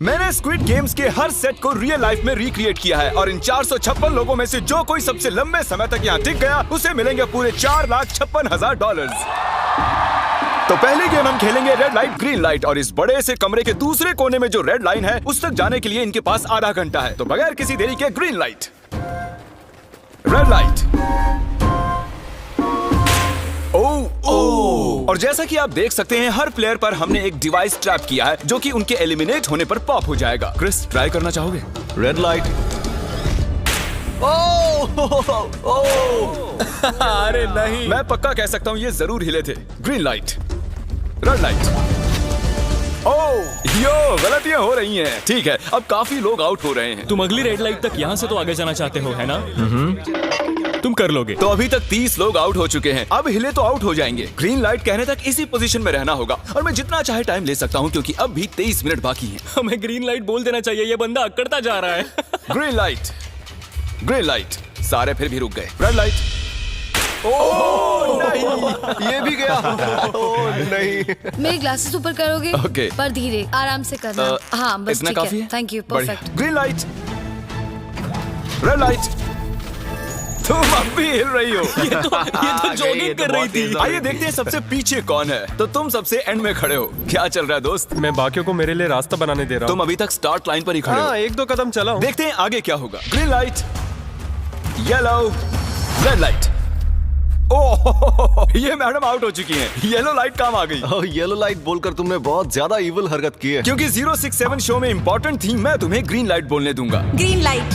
मैंने squid games के हर set को रियल लाइफ में रिक्रिएट किया है और इन 456 लोगों में से जो कोई सबसे लंबे समय तक यहाँ टिक गया उसे मिलेंगे पूरे $4,56,000। तो पहली गेम हम खेलेंगे रेड लाइट ग्रीन लाइट और इस बड़े से कमरे के दूसरे कोने में जो रेड लाइन है उस तक जाने के लिए इनके पास आधा घंटा है। तो बगैर किसी देरी के ग्रीन लाइट, रेड लाइट। और जैसा कि आप देख सकते हैं हर प्लेयर पर हमने एक डिवाइस ट्रैप किया है जो कि उनके एलिमिनेट होने पर पॉप हो जाएगा। क्रिस, ट्राई करना चाहोगे? Red light. अरे नहीं, मैं पक्का कह सकता हूँ ये जरूर हिले थे। Green light, red light. Yo, गलतियां हो रही हैं। ठीक है, अब काफी लोग आउट हो रहे हैं। तुम अगली रेड लाइट तक यहाँ से तो आगे जाना चाहते हो, है ना? तुम कर लोगे। तो अभी तक 30 लोग आउट हो चुके हैं। अब हिले तो आउट हो जाएंगे। ग्रीन लाइट कहने तक इसी पोजीशन में रहना होगा और मैं जितना चाहे टाइम ले सकता हूँ क्योंकि अब भी 23 मिनट बाकी हैं। हमें ग्रीन लाइट बोल देना चाहिए, ये बंदा अकड़ता जा रहा है। Green light, green light. सारे फिर भी रुक गए। Red light. नहीं, ये भी गया। नहीं। मेरे ग्लासेस ऊपर करोगे? ओके। पर धीरे, आराम से करना। हाँ, बस इतना ठीक काफी है। Thank you, perfect. Green light, red light. तुम अब भी हिल रही हो। ये तो जॉगिंग कर रही थी। आइए देखते हैं सबसे पीछे कौन है। तो तुम सबसे एंड में खड़े हो। क्या चल रहा है दोस्त? मैं बाकियों को मेरे लिए रास्ता बनाने दे रहा तुम हूँ। अभी तक स्टार्ट लाइन पर ही खड़े हो। हाँ, एक दो कदम चला हूँ। देखते हैं आगे क्या होगा। Green light, yellow, red light. Oh, ये मैडम आउट हो चुकी हैं। येलो लाइट काम आ गई। येलो लाइट बोलकर तुमने बहुत ज्यादा इविल हरकत की है। क्योंकि 067 शो में इंपॉर्टेंट थी, मैं तुम्हें ग्रीन लाइट बोलने दूंगा। Green light,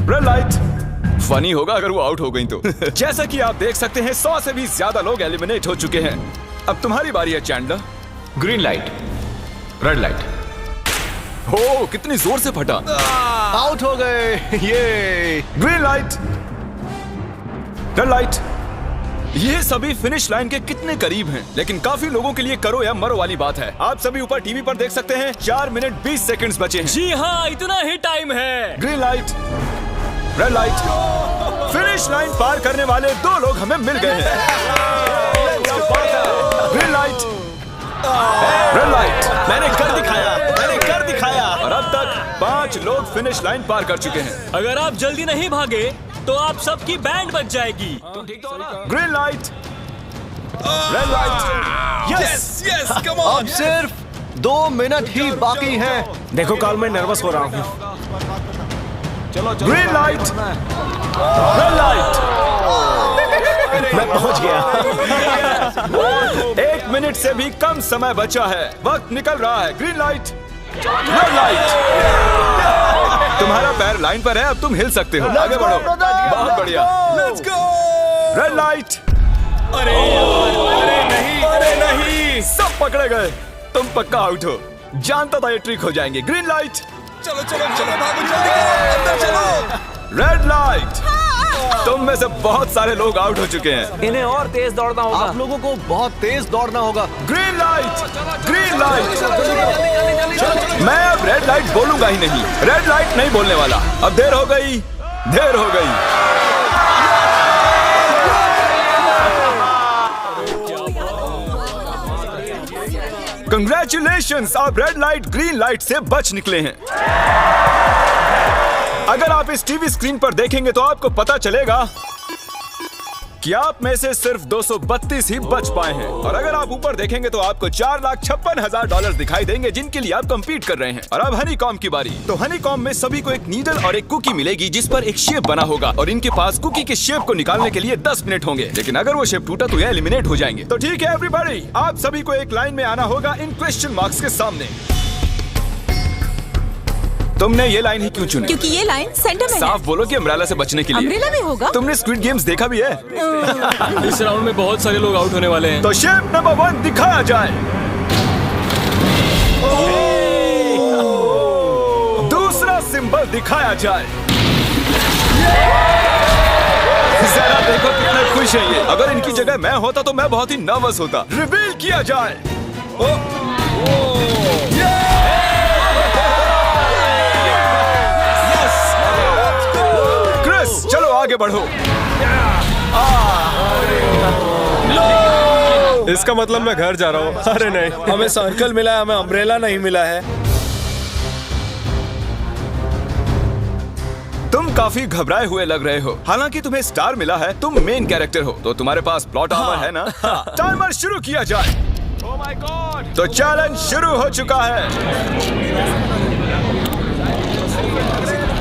red light. Funny होगा अगर वो आउट हो गई तो। जैसा कि आप देख सकते हैं 100 से भी ज्यादा लोग एलिमिनेट हो चुके हैं। अब तुम्हारी बारी है Chandler. Green light, red light. हो, कितनी जोर से फटा। आउट हो गए। ये ग्रीन लाइट, रेड लाइट। ये सभी फिनिश लाइन के कितने करीब हैं, लेकिन काफी लोगों के लिए करो या मरो वाली बात है। आप सभी ऊपर टीवी पर देख सकते हैं 4 मिनट 20 सेकंड्स बचे हैं। जी हाँ, इतना ही टाइम है। Green light, red light. Finish line पार करने वाले 2 लोग हमें मिल गए हैं। Green light, red light. मैंने कर दिखाया, मैंने कर दिखाया। और अब तक 5 लोग फिनिश लाइन पार कर चुके हैं। अगर आप जल्दी नहीं भागे तो आप सबकी बैंड बच जाएगी। Green light, red light. Yes yes, come on. अब सिर्फ 2 मिनट ही बाकी हैं। देखो काल, मैं नर्वस हो रहा हूँ। Green light, red light. मैं पहुंच गया। 1 मिनट से भी कम समय बचा है। वक्त निकल रहा है। Green light, red light. तुम्हारा पैर लाइन पर है, अब तुम हिल सकते हो। आगे बढ़ो। बहुत बढ़िया। Let's go. Red light. अरे नहीं, अरे नहीं। सब पकड़े गए। तुम पक्का आउट हो। जानता था ये ट्रिक हो जाएंगे। Green light. चलो चलो चलो, भागो जल्दी, अंदर चलो। Red light. तुम में से बहुत सारे लोग आउट हो चुके हैं। इन्हें और तेज दौड़ना होगा। आप लोगों को बहुत तेज दौड़ना होगा। Green light, green light. मैं अब रेड लाइट बोलूंगा ही नहीं। रेड लाइट नहीं बोलने वाला। अब देर हो गई, देर हो गई। कंग्रेचुलेशंस, आप रेड लाइट ग्रीन लाइट से बच निकले हैं। अगर आप इस टीवी स्क्रीन पर देखेंगे तो आपको पता चलेगा कि आप में से सिर्फ 232 ही बच पाए हैं। और अगर आप ऊपर देखेंगे तो आपको $4,56,000 दिखाई देंगे जिनके लिए आप कंपीट कर रहे हैं। और अब हनीकॉम की बारी। तो हनीकॉम में सभी को एक नीडल और एक कुकी मिलेगी जिस पर एक शेप बना होगा और इनके पास कुकी के शेप को निकालने के लिए 10 मिनट होंगे। लेकिन अगर वो शेप टूटा तो ये एलिमिनेट हो जाएंगे। तो ठीक है एवरीबॉडी, आप सभी को एक लाइन में आना होगा इन क्वेश्चन मार्क्स के सामने। तुमने ये लाइन ही क्यों चुनी? क्योंकि ये लाइन सेंटर में है। साफ बोलो कि अम्ब्रेला से बचने के लिए। अम्ब्रेला में होगा? तुमने स्क्विड गेम्स देखा भी है? इस राउंड में बहुत सारे लोग आउट होने वाले हैं। तो शेप नंबर 1 दिखाया जाए। दूसरा सिंबल दिखाया जाए। जरा देखो कितने खुश है ये। अगर इनकी जगह मैं होता तो मैं बहुत ही नर्वस होता। रिवील किया जाए। क्रिस, चलो आगे बढ़ो। इसका मतलब मैं घर जा रहा हूँ। अरे नहीं, हमें सर्कल मिला है, हमें अम्ब्रेला नहीं मिला है। तुम काफी घबराए हुए लग रहे हो। हालांकि तुम्हें स्टार मिला है, तुम मेन कैरेक्टर हो, तो तुम्हारे पास प्लॉट आर्मर है ना? टाइमर शुरू किया जाए। Oh my God! तो चैलेंज शुरू हो चुका है।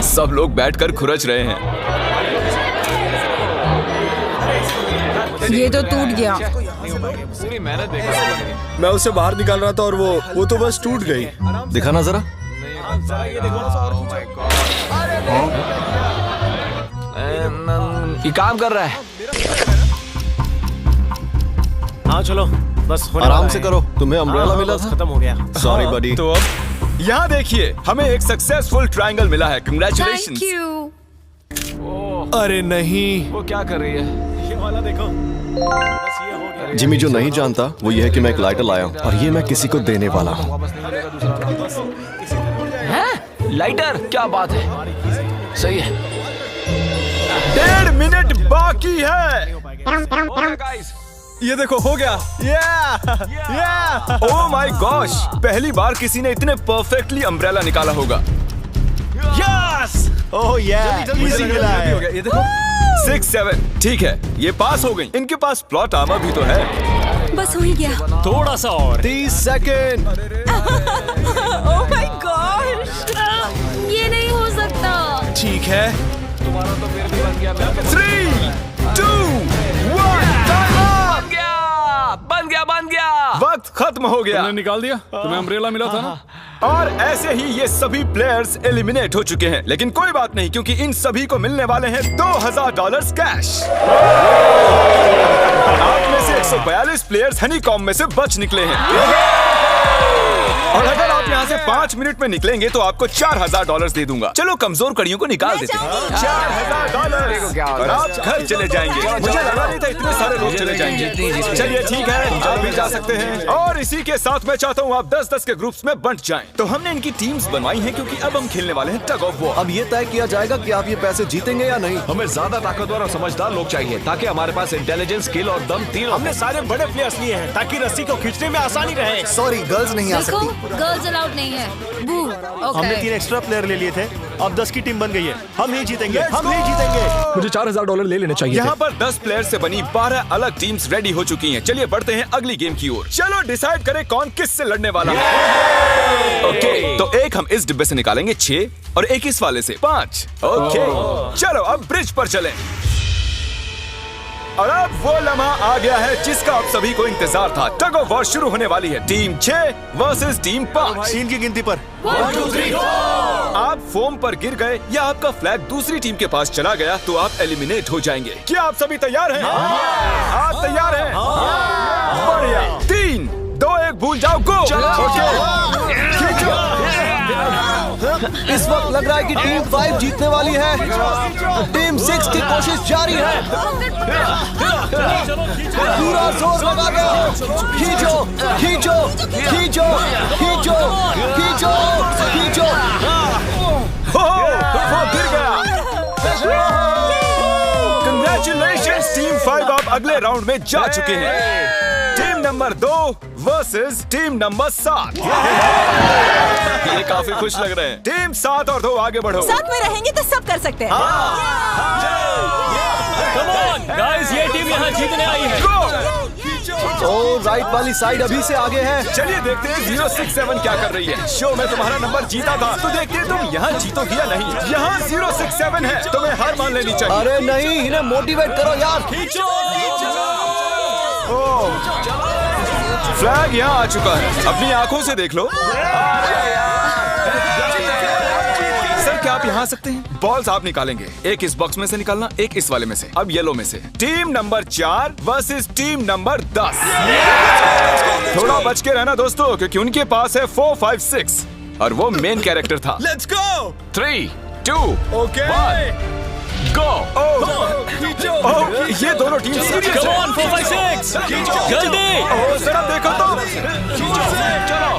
सब लोग बैठकर खुरच रहे हैं। ये तो टूट गया। पूरी मेहनत देखो। मैं उसे बाहर निकाल रहा था और वो तो बस टूट गई। दिखाना जरा। ये काम कर रहा है। हाँ चलो, बस होने आराम वाला से है। करो, तुम्हें अम्ब्रेला मिला बस था। खत्म हो गया। सॉरी बडी। तो अब यहाँ देखिए, हमें एक सक्सेसफुल ट्रायंगल मिला है। Thank congratulations. यू। अरे नहीं, वो क्या कर रही है? ये वाला देखो, बस ये हो गया। जिमी जो नहीं जानता वो ये है कि मैं एक लाइटर लाया हूँ और ये मैं किसी को देने वाला हूँ। वापस नहीं मिलेगा दूसरा। हैं? लाइटर? क्या बात है, सही है। 1.5 मिनट बाकी है। गाइस, ये देखो हो गया। Oh my gosh! पहली बार किसी ने इतने परफेक्टली अम्ब्रेला निकाला होगा। यस! ओह जल्दी इजी लगा, मिला जल्दी है। हो गया। ये देखो 6-7 ठीक है, ये पास हो गई। इनके पास प्लॉट आर्मर भी तो है। बस हो ही गया। थोड़ा सा और। 30 सेकेंड। Oh my gosh! ये नहीं हो सकता। ठीक है। तुम्हारा तो फिर भी बन गया। मैं क्या- 3, 2, 1 टाइम अप! बन गया। वक्त खत्म हो गया निकाल दिया। तुम्हें अम्ब्रेला मिला था ना? और ऐसे ही ये सभी प्लेयर्स एलिमिनेट हो चुके हैं। लेकिन कोई बात नहीं, क्योंकि इन सभी को मिलने वाले हैं $2000 कैश। आप में से 142 प्लेयर्स हनीकॉम्ब में से बच निकले हैं। और अगर आप यहाँ से 5 मिनट में निकलेंगे तो आपको $4000 दे दूंगा। चलो कमजोर कड़ियों को निकाल देते हैं। $4000 और आप घर चले जाएंगे। मुझे लगा नहीं था इतने सारे लोग चले जाएंगे। चलिए ठीक है, आप भी जा सकते हैं। और इसी के साथ मैं चाहता हूँ आप 10-10 के ग्रुप्स में बंट जाएं। तो हमने इनकी टीम्स बनवाई हैं क्योंकि अब हम खेलने वाले हैं टग ऑफ वॉर। अब ये तय किया जाएगा कि आप ये पैसे जीतेंगे या नहीं। हमें ज्यादा ताकतवर और समझदार लोग चाहिए ताकि हमारे पास इंटेलिजेंस, स्किल और दम तीनों। हमने सारे बड़े प्लेयर्स लिए हैं ताकि रस्सी को खींचने में आसानी रहे। सॉरी, गर्ल्स नहीं आ देखो, सकती। गर्ल्स अलाउड नहीं है। बू। हमने ओके। 3 एक्स्ट्रा प्लेयर ले लिए थे, अब 10 की टीम बन गई है। हम नहीं जीतेंगे, हम नहीं जीतेंगे। मुझे $4000 ले लेने चाहिए यहाँ पर 10 प्लेयर से बनी 12 अलग टीम्स रेडी हो चुकी हैं। चलिए बढ़ते हैं अगली गेम की ओर। चलो डिसाइड करें कौन किस से लड़ने वाला है। ओके, तो एक हम इस डिब्बे से निकालेंगे 6 और एक इस वाले से 5। ओके, चलो अब ब्रिज पर चलें। और अब वो लम्हा आ गया है जिसका आप सभी को इंतजार था। टग ऑफ वॉर शुरू होने वाली है। Team 6 versus team 5। 3 की गिनती पर। 1 2 3 आप फोम पर गिर गए या आपका फ्लैग दूसरी टीम के पास चला गया तो आप एलिमिनेट हो जाएंगे। क्या आप सभी तैयार हैं? आप तैयार हैं? बढ़िया। 3, 2, 1 भूल जाओ, गो। इस वक्त लग रहा है कि टीम 5 जीतने वाली है। टीम 6 की कोशिश जारी है। पूरा जोर लगा दो। खींचो, खींचो, खींचो, खींचो, खींचो, खींचो। वो गिर गया। कंग्रेचुलेशंस टीम 5, आप अगले राउंड में जा चुके हैं। Team number 2 versus team number 7। ये काफी खुश लग रहे हैं। टीम 7 और 2 आगे बढ़ो। साथ में रहेंगे तो सब कर सकते हैं। कम ऑन गाइस, ये टीम यहाँ जीतने आई है। तो राइट वाली साइड अभी से आगे है। चलिए देखते हैं 067 क्या कर रही है। शो में तुम्हारा नंबर जीता था तो देखते हैं तुम यहाँ जीतोगी या नहीं। यहाँ 067 है, तुम्हें हार मान लेनी चाहिए। अरे नहीं, इन्हें मोटिवेट करो यार। फ्लैग यहाँ आ चुका है, अपनी आंखों से देख लो। सर क्या आप यहाँ आ सकते हैं? बॉल्स आप निकालेंगे, एक इस बॉक्स में से निकालना, एक इस वाले में से। अब येलो में से। Team number 4 versus team number 10। थोड़ा बच के रहना दोस्तों, क्योंकि उनके पास है 4, 5, 6 और वो मेन कैरेक्टर था। Let's go. 3, 2, ओके। 1 गो। ये दोनों टीम सीरियस कम है। ऑन 4 5 6 जल्दी। जरा देखो तो। चलो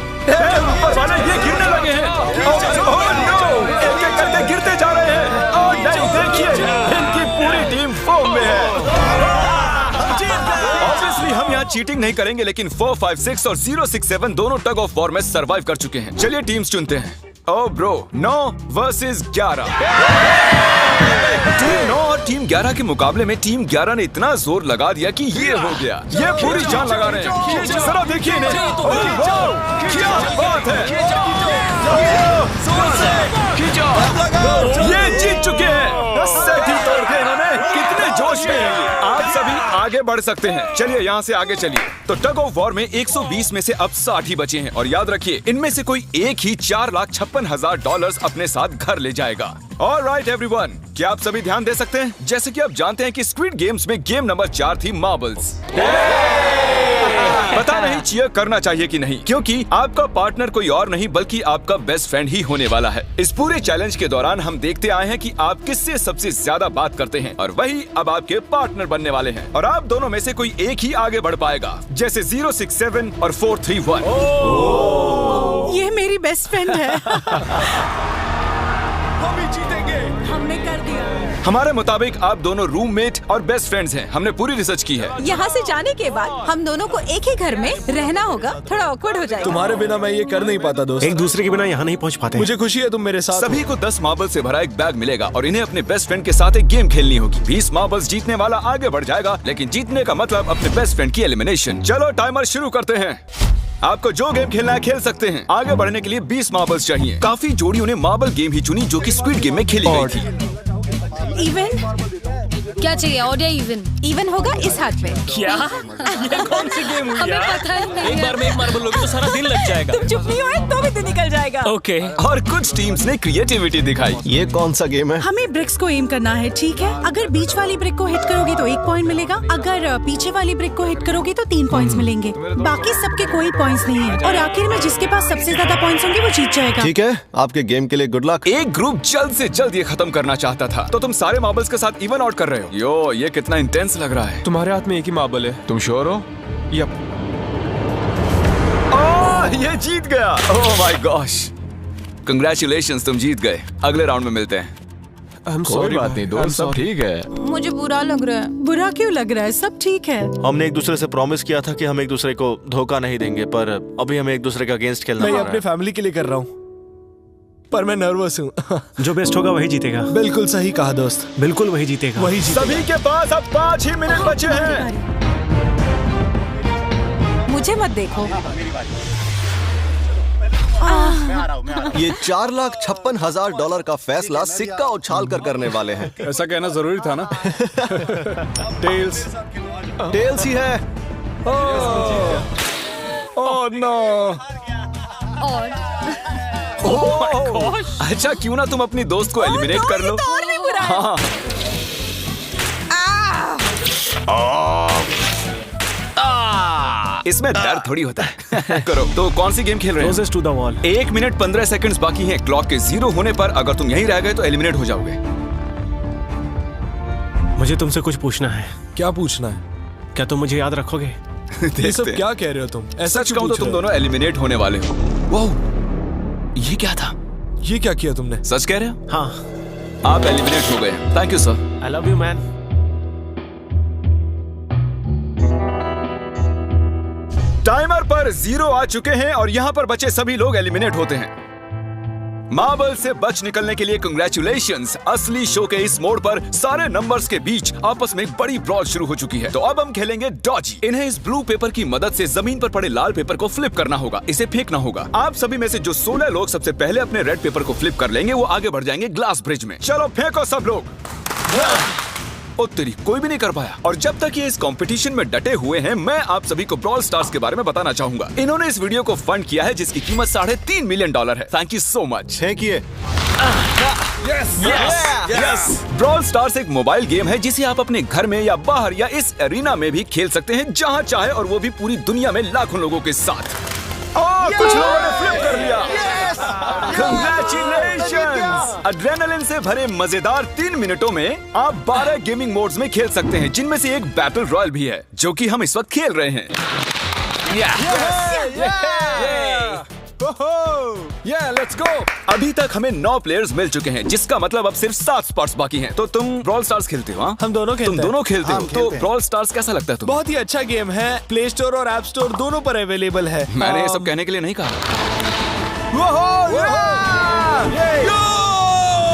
ऊपर वाले ये गिरने लगे हैं। ओह नो, एक-एक करके गिरते जा रहे हैं। ओह नहीं, देखिए इनकी पूरी टीम फोम में है। ऑब्वियसली हम यहाँ चीटिंग नहीं करेंगे, लेकिन 4, 5, 6 और 067 दोनों टग ऑफ वॉर में सरवाइव कर चुके हैं। चलिए टीम्स चुनते हैं ओ ब्रो, 9 वर्सेस 11। टीम 9 और टीम 11 के मुकाबले में टीम 11 ने इतना जोर लगा दिया कि ये हो गया। ये पूरी जान लगा रहे हैं। जरा देखिए इन्हें। अरे वाह, क्या बात है। ये जीत चुके हैं। सेट ही तोड़ दिया इन्होंने। कितने जोश में हैं ये। आप सभी आगे बढ़ सकते हैं। चलिए यहाँ से आगे चलिए। तो टग ऑफ वॉर में 120 में से अब 60 ही बचे हैं और याद रखिए इनमें से कोई एक ही $4,56,000 अपने साथ घर ले जाएगा। ऑलराइट एवरीवन, क्या आप सभी ध्यान दे सकते हैं? जैसे कि आप जानते हैं कि स्क्विड गेम्स में गेम नंबर 4 थी मार्बल्स। पता नहीं चीयर करना चाहिए कि नहीं, क्योंकि आपका पार्टनर कोई और नहीं बल्कि आपका बेस्ट फ्रेंड ही होने वाला है। इस पूरे चैलेंज के दौरान हम देखते आए हैं कि आप किससे सबसे ज्यादा बात करते हैं और वही अब आपके पार्टनर बनने वाले हैं और आप दोनों में से कोई एक ही आगे बढ़ पाएगा, जैसे 067 और 431। ये मेरी बेस्ट फ्रेंड है। हम ही जीतेंगे। हमने कर दिया। हमारे मुताबिक आप दोनों रूममेट और बेस्ट फ्रेंड्स हैं। हमने पूरी रिसर्च की है। यहाँ से जाने के बाद हम दोनों को एक ही घर में रहना होगा। थोड़ा ऑकवर्ड हो जाएगा। तुम्हारे बिना मैं ये कर नहीं पाता दोस्त। एक दूसरे के बिना यहाँ नहीं पहुँच पाते। मुझे खुशी है तुम मेरे साथ सभी को 10 मार्बल से भरा एक बैग मिलेगा और इन्हें अपने बेस्ट फ्रेंड के साथ एक गेम खेलनी होगी। 20 मार्बल्स जीतने वाला आगे बढ़ जाएगा, लेकिन जीतने का मतलब अपने बेस्ट फ्रेंड की एलिमिनेशन। चलो टाइमर शुरू करते हैं। आपको जो गेम खेलना है खेल सकते हैं। आगे बढ़ने के लिए 20 मार्बल्स चाहिए। काफी जोड़ियों ने मार्बल गेम ही चुनी जो कि स्क्विड गेम में खेली गई थी। इवन क्या चाहिए, ऑड या इवन? इवन होगा इस हाथ में। क्या? ये कौन सी गेम हुई हमें यार? पता ही नहीं एक है। बार में एक मार्बल लोगे तो सारा दिन लग जाएगा। तुम चुप नहीं हुए तो भी दिन निकल जाएगा। ओके। और कुछ टीम्स ने क्रिएटिविटी दिखाई। ये कौन सा गेम है? हमें ब्रिक्स को एम करना है, ठीक है? अगर बीच वाली ब्रिक को हिट करोगे तो 1 पॉइंट मिलेगा। अगर पीछे वाली ब्रिक को हिट करोगे तो 3 पॉइंट्स मिलेंगे। बाकी सबके कोई पॉइंट्स नहीं है और आखिर में जिसके पास सबसे ज्यादा पॉइंट्स होंगे वो जीत जाएगा। ठीक है, आपके गेम के लिए गुड लक। एक ग्रुप जल्द से जल्द ये खत्म करना चाहता था, तो तुम सारे मार्बल्स के साथ इवन आउट कर रहे हो। यो, ये कितना इंटेंस लग रहा है। तुम्हारे हाथ में एक ही मार्बल है, तुम श्योर हो? यप। ये जीत गया। ओह माय गॉश, कंग्रेचुलेशंस, तुम जीत गए। अगले राउंड में मिलते हैं। कोई बात नहीं दोस्त, सब ठीक है। मुझे बुरा लग रहा है। बुरा क्यों लग रहा है? सब ठीक है। हमने एक दूसरे से प्रॉमिस किया था कि हम एक दूसरे को धोखा नहीं देंगे, पर अभी हमें एक दूसरे का अगेंस्ट खेलना मैं पड़ अपने रहा है। फैमिली के लिए कर रहा हूँ, पर मैं नर्वस हूँ। जो बेस्ट होगा वही जीतेगा। बिल्कुल सही कहा दोस्त, बिल्कुल वही जीतेगा। वही जीतेगा। सभी के पास अब 5 ही मिनट बचे हैं। मुझे मत देखो। ये $4,56,000 का फैसला सिक्का उछाल कर करने वाले हैं। ऐसा कहना जरूरी था ना? टेल्स ही है। Oh no. और अच्छा, क्यों ना तुम अपनी दोस्त को एलिमिनेट कर लो। और भी बुरा है। हाँ। इसमें दर्द थोड़ी होता है। करो। तो कौन सी गेम खेल रहे हैं? To the wall. 1 minute 15 seconds बाकी हैं। क्लॉक के 0 होने पर अगर तुम यहीं रह गए तो एलिमिनेट हो जाओगे। मुझे तुमसे कुछ पूछना है। क्या पूछना है? क्या तुम मुझे याद रखोगे? ये सब क्या कह रहे हो तुम? ऐसा सच कहूं तो तुम दोनों एलिमिनेट होने वाले हो। वाह, ये क्या था? ये क्या किया तुमने? सच कह रहे हो? हाँ। आप एलिमिनेट हो गए। Thank you sir. I love you man. Timer पर 0 आ चुके हैं और यहाँ पर बचे सभी लोग एलिमिनेट होते हैं। मार्बल से बच निकलने के लिए कंग्रेचुलेशंस। असली शो के इस मोड़ पर सारे नंबर्स के बीच आपस में एक बड़ी ब्रॉल शुरू हो चुकी है। तो अब हम खेलेंगे डॉजी। इन्हें इस ब्लू पेपर की मदद से जमीन पर पड़े लाल पेपर को फ्लिप करना होगा। इसे फेंकना होगा। आप सभी में से जो 16 लोग सबसे पहले अपने रेड पेपर को फ्लिप कर लेंगे वो आगे बढ़ जाएंगे ग्लास ब्रिज में। चलो फेंको सब लोग। ओ तेरी, कोई भी नहीं कर पाया। और जब तक ये इस कंपटीशन में डटे हुए हैं, मैं आप सभी को ब्रॉल स्टार्स के बारे में बताना चाहूंगा। इन्होंने इस वीडियो को फंड किया है जिसकी कीमत $3.5 मिलियन है। Thank you so much. फेंकिए। ब्रॉल स्टार्स एक मोबाइल गेम है जिसे आप अपने घर में या बाहर या इस एरिना में भी खेल सकते हैं, जहां चाहे, और वो भी पूरी दुनिया में लाखों लोगों के साथ। कुछ लोगों ने फ्लिप कर लिया। Congratulations! एड्रेनलिन से भरे मजेदार 3 मिनटों में आप 12 गेमिंग मोड्स में खेल सकते हैं, जिनमें से एक बैटल रॉयल भी है, जो कि हम इस वक्त खेल रहे हैं। Let's go. अभी तक हमें 9 प्लेयर्स मिल चुके हैं, जिसका मतलब अब सिर्फ 7 स्पॉट्स बाकी हैं। तो तुम ब्रॉल स्टार्स खेलते हो? हाँ, हम दोनों खेलते तुम हैं। दोनों खेलते हो। हम तो खेलते हैं। ब्रॉल स्टार्स कैसा लगता है तुम्हें? बहुत ही अच्छा गेम है। प्ले स्टोर और ऐप स्टोर दोनों पर अवेलेबल है। मैंने ये सब कहने के लिए नहीं कहा।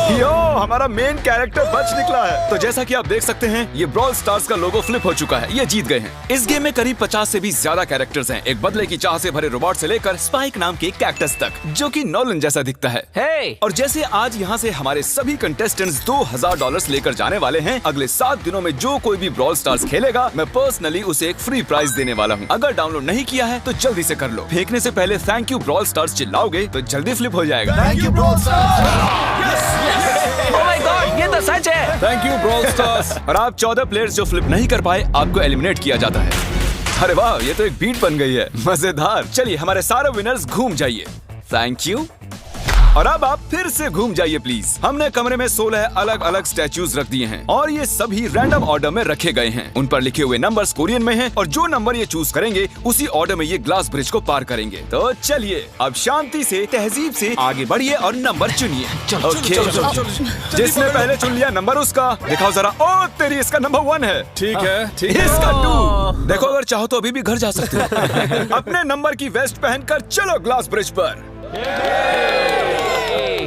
यो, हमारा मेन कैरेक्टर बच निकला है। तो जैसा कि आप देख सकते हैं, ये ब्रॉल स्टार्स का लोगो फ्लिप हो चुका है। ये जीत गए हैं। इस गेम में करीब 50 से भी ज्यादा कैरेक्टर्स हैं। एक बदले की चाह से भरे रोबोट से लेकर स्पाइक नाम के कैक्टस तक, जो कि नॉलन जैसा दिखता है। हे और जैसे आज यहाँ से हमारे सभी कंटेस्टेंट्स $2000 लेकर जाने वाले हैं, अगले 7 दिनों में जो कोई भी ब्रॉल स्टार्स खेलेगा, मैं पर्सनली उसे एक फ्री प्राइज देने वाला हूँ। अगर डाउनलोड नहीं किया है तो जल्दी से कर लो। फेंकने से पहले थैंक यू ब्रॉल स्टार्स चिल्लाओगे तो जल्दी फ्लिप हो जाएगा। Thank you brawl oh my God, ये तो सच है। Thank you brawl stars. और आप 14 प्लेयर्स जो फ्लिप नहीं कर पाए, आपको एलिमिनेट किया जाता है। अरे वाह, ये तो एक बीट बन गई है, मजेदार। चलिए हमारे सारे विनर्स घूम जाइए। Thank you. और अब आप फिर से घूम जाइए प्लीज। हमने कमरे में 16 अलग अलग स्टैचूज रख दिए हैं और ये सभी रैंडम ऑर्डर में रखे गए हैं। उन पर लिखे हुए नंबर्स कोरियन में हैं और जो नंबर ये चूज करेंगे उसी ऑर्डर में ये ग्लास ब्रिज को पार करेंगे। तो चलिए अब शांति से, तहजीब से आगे बढ़िए और नंबर चुनिए। ओके, जिसने पहले चुन लिया नंबर उसका। दिखाओ जरा। ओ तेरी, इसका नंबर 1 है। ठीक है, ठीक है। इसका 2। देखो, अगर चाहो तो अभी भी घर जा सकते हो। अपने नंबर की वेस्ट पहनकर चलो ग्लास ब्रिज पर।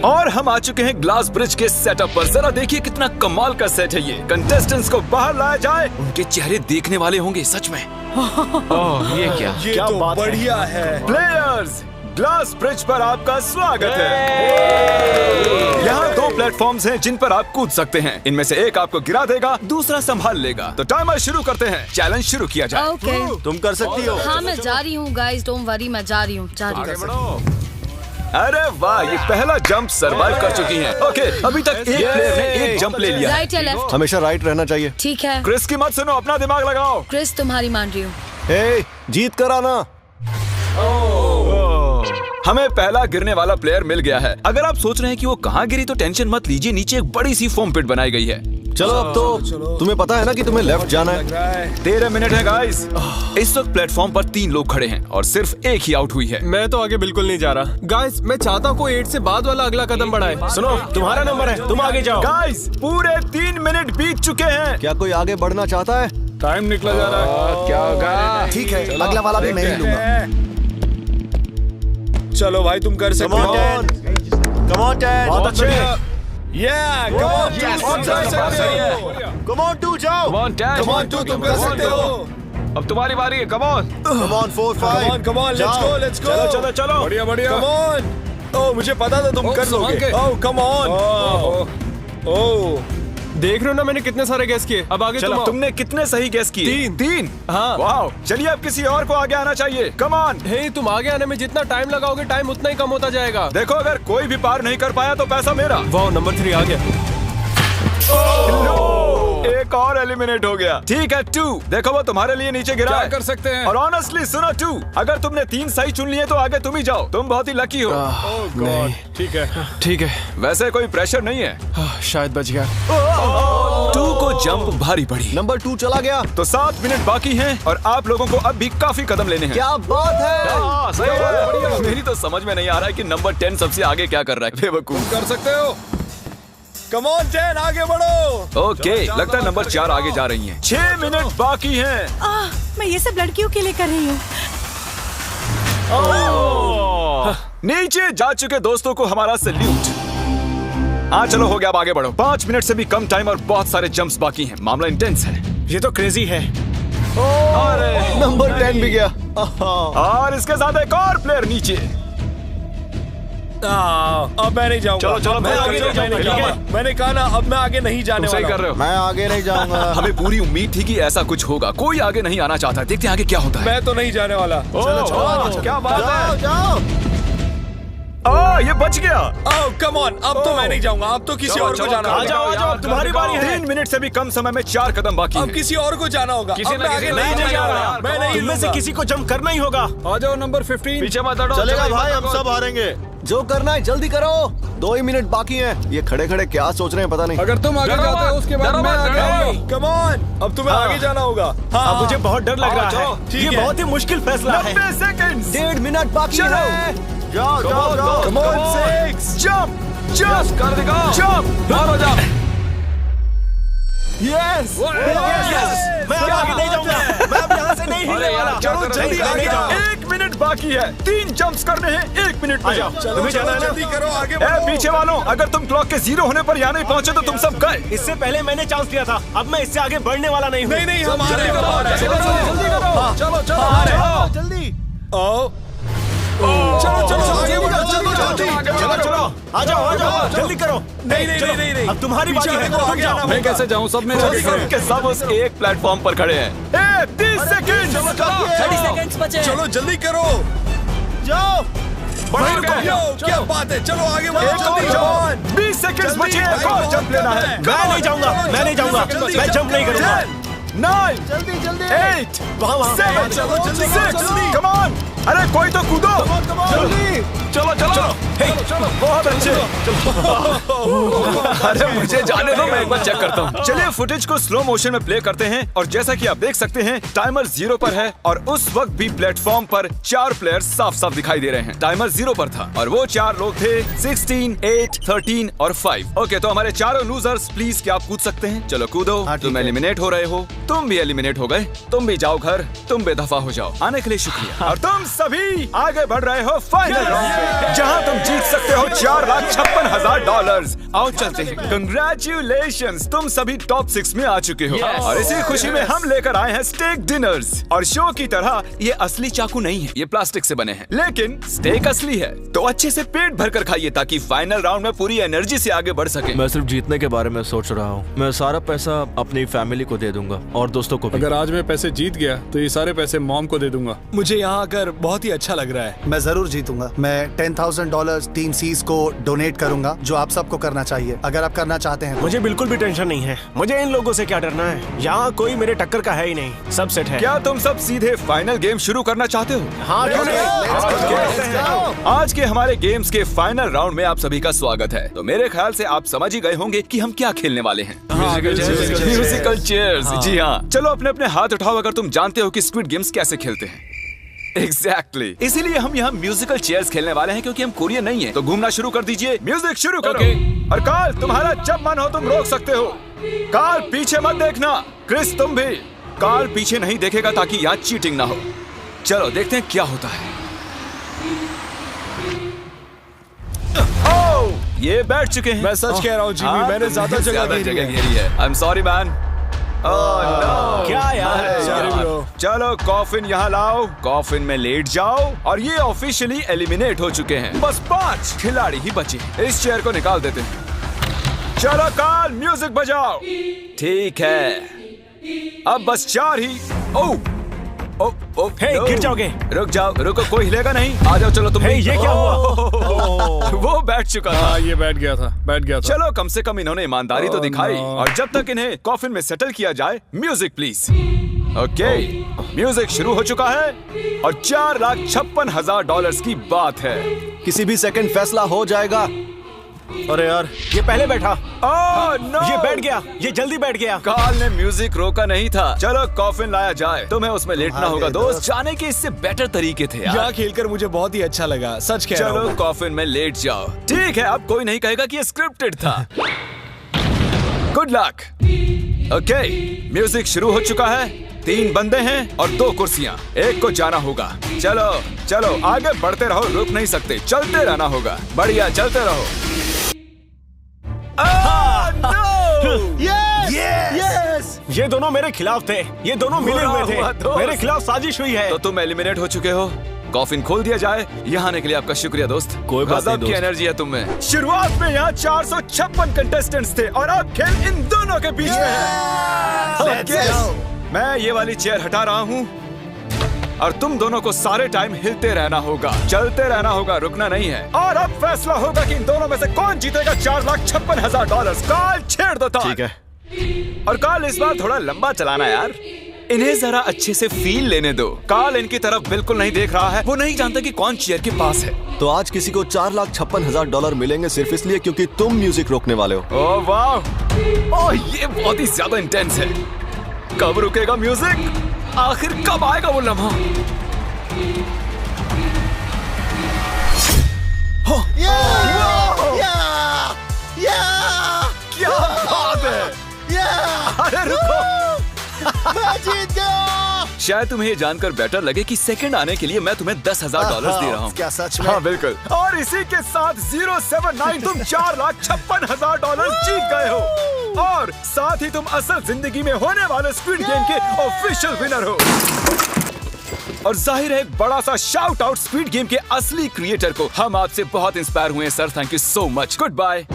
और हम आ चुके हैं ग्लास ब्रिज के सेटअप पर। जरा देखिए कितना कमाल का सेट है ये। कंटेस्टेंट्स को बाहर लाया जाए, उनके चेहरे देखने वाले होंगे सच में। ओह, ये क्या? ये तो बढ़िया है। प्लेयर्स, ग्लास ब्रिज पर आपका स्वागत है। यहाँ 2 प्लेटफॉर्म्स हैं जिन पर आप कूद सकते हैं। इनमें से एक आपको गिरा देगा, दूसरा संभाल लेगा। तो टाइमर शुरू करते हैं। चैलेंज शुरू किया जाए। ओके। तुम कर सकती हो। हाँ, मैं जा रही हूँ गाइस, डोंट वरी, मैं जा रही हूँ, जा रही हूँ। अरे वाह, ये पहला जंप सरवाइव कर चुकी हैं। ओके, अभी तक एक प्लेयर ने एक जंप ले लिया है। राइट या लेफ्ट? हमेशा राइट रहना चाहिए। ठीक है क्रिस की मत सुनो, अपना दिमाग लगाओ। क्रिस, तुम्हारी मान रही हूँ। हे, जीत कर आना। हमें पहला गिरने वाला प्लेयर मिल गया है। अगर आप सोच रहे हैं कि वो कहाँ गिरी तो टेंशन मत लीजिए, नीचे एक बड़ी सी फोम पिट बनाई गई है। चलो अब तो तुम्हें पता है ना कि तुम्हें लेफ्ट जाना है। 13 मिनट है गाइस। इस वक्त प्लेटफॉर्म पर 3 लोग खड़े हैं और सिर्फ एक ही आउट हुई है। मैं तो आगे बिल्कुल नहीं जा रहा। गाइस, मैं चाहता हूँ कोई 8 से बाद वाला अगला कदम बढ़ाए। सुनो, तुम्हारा नंबर है, तुम आगे जाओ। गाइस, पूरे 3 मिनट बीत चुके हैं। क्या कोई आगे बढ़ना चाहता है? टाइम निकला जा रहा है। क्या होगा? ठीक है, अगला वाला भी मैं ही लूंगा। चलो भाई, तुम कर सकते हो। Come on, Ted. बहुत अच्छे। Yeah, come on, Yes, तुम कर सकते हो। Come on, 2 जाओ। Come on, Dad. Come on, तुम कर सकते हो। अब तुम्हारी बारी है। Come on. Come on, 4, 5. Come on, come on, let's go, let's go. चलो चलो। बढ़िया बढ़िया। Come on. ओह, मुझे पता था तुम कर लोगे। ओह, come on. ओह, देख रहे हो ना, मैंने कितने सारे गेस किए। अब आगे चलो, तुम। तुमने कितने सही गेस किए? 3। हाँ। वाह, चलिए अब किसी और को आगे आना चाहिए। Come on. हे, तुम आगे आने में जितना टाइम लगाओगे, टाइम उतना ही कम होता जाएगा। देखो, अगर कोई भी पार नहीं कर पाया तो पैसा मेरा। वाह, नंबर 3 आ गया। एक और एलिमिनेट हो गया। ठीक है, 2। देखो, वो तुम्हारे लिए नीचे गिरा क्या है। कर सकते हैं? और ऑनेस्टली सुनो 2, अगर तुमने 3 सही चुन लिए तो आगे तुम ही जाओ। तुम बहुत ही लकी हो। नहीं, ठीक है, ठीक है। वैसे कोई प्रेशर नहीं है। शायद बच गया। 2 को जंप भारी पड़ी। नंबर 2 चला गया। तो 7 मिनट बाकी हैं और आप लोगों को अब भी काफी कदम लेने हैं। क्या बात है। हाँ, सही है। मेरी तो समझ में नहीं आ रहा है कि नंबर 10 सबसे आगे क्या कर रहा है। बेवकूफ। कर सकते हो। come on, Jen, आगे बढ़ो। ओके, लगता है नंबर 4 आगे जा रही हैं। 6 मिनट बाकी हैं। मैं ये सब लड़कियों के लिए कर रही हूँ। नीचे जा चुके दोस्तों को हमारा सैल्यूट। चलो, हो गया, अब आगे बढ़ो। 5 मिनट से भी कम टाइम और बहुत सारे जंप्स बाकी हैं। मामला इंटेंस है। ये तो क्रेजी है। नंबर 10 भी गया। और इसके साथ एक और प्लेयर नीचे। अब मैं नहीं जाऊंगा। चलो, मैं आगे नहीं जाऊंगा। मैंने कहा ना, अब मैं आगे नहीं जाने सही वाला कर रहे हो। मैं आगे नहीं जाऊंगा। हमें पूरी उम्मीद थी कि ऐसा कुछ होगा। कोई आगे नहीं आना चाहता। देखते हैं आगे क्या होता है। मैं तो नहीं जाने वाला। चलो, क्या बात है। जाओ। ये बच गया। ओह, कम ऑन, अब तो मैं नहीं जाऊंगा। अब तो किसी और को जाना होगा। आ जाओ, तुम्हारी बारी है। 3 मिनट से भी कम समय में 4 कदम बाकी अब हैं। किसी और को जाना होगा। किसी अब ना मैं किसी आगे को नहीं जाना जा होगा। रहा। मैं नहीं इनमें से लूंगा। किसी को जंप करना ही होगा। आ जाओ, नंबर 15। पीछे मत हटो। चलेगा भाई, हम सब हारेंगे। जो करना है जल्दी करो। 2 ही मिनट बाकी हैं। ये खड़े खड़े क्या सोच रहे हैं पता नहीं। अगर तुम आगे डरो जाते हो, मत, उसके बाद डरो मैं मत, आगे डरो। आऊंगा। कम ऑन, अब तुम्हें आगे जाना होगा। हाँ, मुझे बहुत डर लग रहा है। ठीक ये है। बहुत ही मुश्किल फैसला है। 90 सेकंड्स। 1.5 मिनट बाकी चलो। है। जाओ जाओ जाओ। Come on, 6 जंप Yes, कर दिखाओ। जंप। बाहर हो जाओ। यस मैं अब आगे नहीं जाऊंगा। मैं अब यहाँ से नहीं हिलने अरे यार, वाला। क्या कर रहे हो? जल्दी आगे जाओ। 1 मिनट बाकी है। 3 जंप्स करने हैं 1 मिनट में। तुम्हें जाना है ना? जल्दी करो, आगे बढ़ो। पीछे वालों, अगर तुम क्लॉक के 0 होने पर यहाँ नहीं पहुँचे तो तुम सब गए। इससे पहले मैंने चांस लिया था, अब मैं इससे आगे बढ़ने वाला नहीं हूँ। नहीं हम आ रहे हैं। जल्दी आओ चलो आगे बढ़ो, चलो आ जाओ जल्दी करो। नहीं अब तुम्हारी बारी है, तुम जाओ। मैं कैसे जाऊँ? सब मेरे आगे खड़े हैं। के सब उस एक प्लेटफॉर्म पर खड़े हैं। 30 सेकंड। 30 सेकंड्स बचे। चलो जल्दी करो। जाओ। क्या बात है, चलो आगे बढ़ो जल्दी। 20 सेकंड बचे, एक और जंप लेना है। मैं नहीं जाऊंगा, मैं जंप नहीं करूंगा। 9 जल्दी 8 वहाँ 7 चलो, जल्दी करो, 6 जल्दी। Come on. अरे कोई तो कूदो। जल्दी चलो बहुत अच्छे। अरे मुझे जाने दो, मैं एक बार चेक करता हूँ। चलिए फुटेज को स्लो मोशन में प्ले करते हैं और जैसा कि आप देख सकते हैं टाइमर 0 पर है और उस वक्त भी प्लेटफॉर्म पर 4 प्लेयर्स साफ साफ दिखाई दे रहे हैं। टाइमर 0 पर था और वो 4 लोग थे 16, 8, 13 और 5। ओके, तो हमारे चारों लूजर्स प्लीज क्या आप कूद सकते हैं? चलो कूदो। तुम एलिमिनेट हो रहे हो, तुम भी एलिमिनेट हो गए, तुम भी जाओ घर, तुम बेदफा हो जाओ। आने के लिए शुक्रिया। और तुम सभी आगे बढ़ रहे हो फाइनल राउंड में, जहां तुम जीत सकते हो $4,56,000। आओ चलते हैं। कंग्रेचुलेशंस, तुम सभी टॉप 6 में आ चुके हो। और इसी खुशी में हम लेकर आए हैं स्टेक डिनर्स। और शो की तरह ये असली चाकू नहीं है, ये प्लास्टिक से बने हैं, लेकिन स्टेक असली है। तो अच्छे से पेट भरकर खाइए ताकि फाइनल राउंड में पूरी एनर्जी से आगे बढ़ सके। मैं सिर्फ जीतने के बारे में सोच रहा हूँ। मैं सारा पैसा अपनी फैमिली को दे दूंगा और दोस्तों को भी। अगर आज मैं पैसे जीत गया तो ये सारे पैसे मॉम को दे दूंगा। मुझे यहाँ आकर बहुत ही अच्छा लग रहा है। मैं जरूर जीतूंगा। मैं $10,000 टीम सीज को डोनेट करूंगा, जो आप सबको करना चाहिए अगर आप करना चाहते हैं। मुझे बिल्कुल भी टेंशन नहीं है। मुझे इन लोगों से क्या डरना है, यहाँ कोई मेरे टक्कर का है ही नहीं, सब सेट है। क्या तुम सब सीधे फाइनल गेम शुरू करना चाहते हो? हाँ क्यों नहीं? आज के हमारे गेम्स के फाइनल राउंड में आप सभी का स्वागत है। तो मेरे ख्याल से आप समझ ही गए होंगे कि हम क्या खेलने वाले हैं। Musical chairs. जी हाँ, चलो अपने अपने हाथ उठाओ अगर तुम जानते हो कि स्क्विड गेम्स कैसे खेलते हैं। एग्जैक्टली, इसीलिए हम यहाँ म्यूजिकल चेयर्स खेलने वाले हैं क्योंकि हम कोरियन नहीं हैं। तो घूमना शुरू कर दीजिए, म्यूजिक शुरू करो। और कार्ल, तुम्हारा जब मन हो तुम रोक सकते हो। कार्ल पीछे मत देखना, क्रिस तुम भी। कार्ल पीछे नहीं देखेगा ताकि यहाँ चीटिंग ना हो। चलो देखते हैं क्या होता है। ओह, ये बैठ चुके हैं। मैं सच कह रहा हूँ जिमी, मैंने ज्यादा जगह घेरी है। I am sorry man. क्या यार? Sorry bro। चलो कॉफिन यहाँ लाओ, कॉफिन में लेट जाओ। और ये ऑफिशियली एलिमिनेट हो चुके हैं। बस 5 खिलाड़ी ही बचे हैं। इस चेयर को निकाल देते हैं। चलो कार्ल, म्यूजिक बजाओ। ठीक है, अब बस 4 ही। ओह हे, गिर जाओगे। रुक जाओ, रुको, कोई हिलेगा नहीं। आ जाओ, चलो तुम। ये क्या हुआ? वो बैठ चुका था। हाँ, ये बैठ गया था। चलो कम से कम इन्होंने ईमानदारी तो दिखाई। और जब तक इन्हें कॉफिन में सेटल किया जाए, म्यूजिक प्लीज। ओके, म्यूजिक शुरू हो चुका है और $4,56,000 की बात है। किसी भी सेकंड फैसला हो जाएगा। अरे यार, ये पहले बैठा। ओह नो, ये बैठ गया, ये जल्दी बैठ गया। कार्ल ने म्यूजिक रोका नहीं था। चलो कॉफिन लाया जाए, तुम्हें उसमें लेटना होगा दोस्त। जाने के इससे बेटर तरीके थे यार। यहाँ खेलकर मुझे बहुत ही अच्छा लगा, सच कह रहा हूँ। चलो कॉफिन में लेट जाओ। ठीक है, अब कोई नहीं कहेगा कि ये स्क्रिप्टेड था। Good luck. ओके, म्यूजिक शुरू हो चुका है। 3 बंदे हैं और 2 कुर्सियां। एक को जाना होगा। चलो चलो आगे बढ़ते रहो, रुक नहीं सकते, चलते रहना होगा। बढ़िया, चलते रहो। यस! ये दोनों मेरे खिलाफ थे, ये दोनों मिले हुए थे। मेरे खिलाफ साजिश हुई है। तो तुम एलिमिनेट हो चुके हो। कॉफिन खोल दिया जाए। यहाँ आने के लिए आपका शुक्रिया दोस्त। कोई बात नहीं गजब की दोस्त। एनर्जी है तुम में। शुरुआत में यहाँ 456 कंटेस्टेंट्स थे और अब खेल इन दोनों के बीच में है। Okay, मैं ये वाली चेयर हटा रहा हूँ और तुम दोनों को सारे टाइम हिलते रहना होगा, चलते रहना होगा, रुकना नहीं है। और अब फैसला होगा कि इन दोनों में से कौन जीतेगा $4,56,000। कार्ल छेड़ दो तार। ठीक है। और कार्ल इस बार थोड़ा लंबा चलाना यार, इन्हें जरा अच्छे से फील लेने दो। कार्ल इनकी तरफ बिल्कुल नहीं देख रहा है, वो नहीं जानता कि कौन चेयर के पास है। तो आज किसी को $4,56,000 मिलेंगे सिर्फ इसलिए क्योंकि तुम म्यूजिक रोकने वाले हो। ओह वाह, ओह ये बहुत ही ज्यादा इंटेंस है। कब रुकेगा म्यूजिक? आखिर कब आएगा वो लम्हा? क्या बात है! अरे रुको, मैं जीत गया! शायद तुम्हें ये जानकर बेटर लगे कि सेकंड आने के लिए मैं तुम्हें $10,000 दे रहा हूँ। क्या सच में? हाँ बिल्कुल। और इसी के साथ 079 तुम $4,56,000 जीत गए हो और साथ ही तुम असल जिंदगी में होने वाले स्क्विड गेम के ऑफिशियल विनर हो। और जाहिर है एक बड़ा सा शाउट आउट स्क्विड गेम के असली क्रिएटर को। हम आपसे बहुत इंस्पायर हुए हैं sir, thank you so much. Good bye.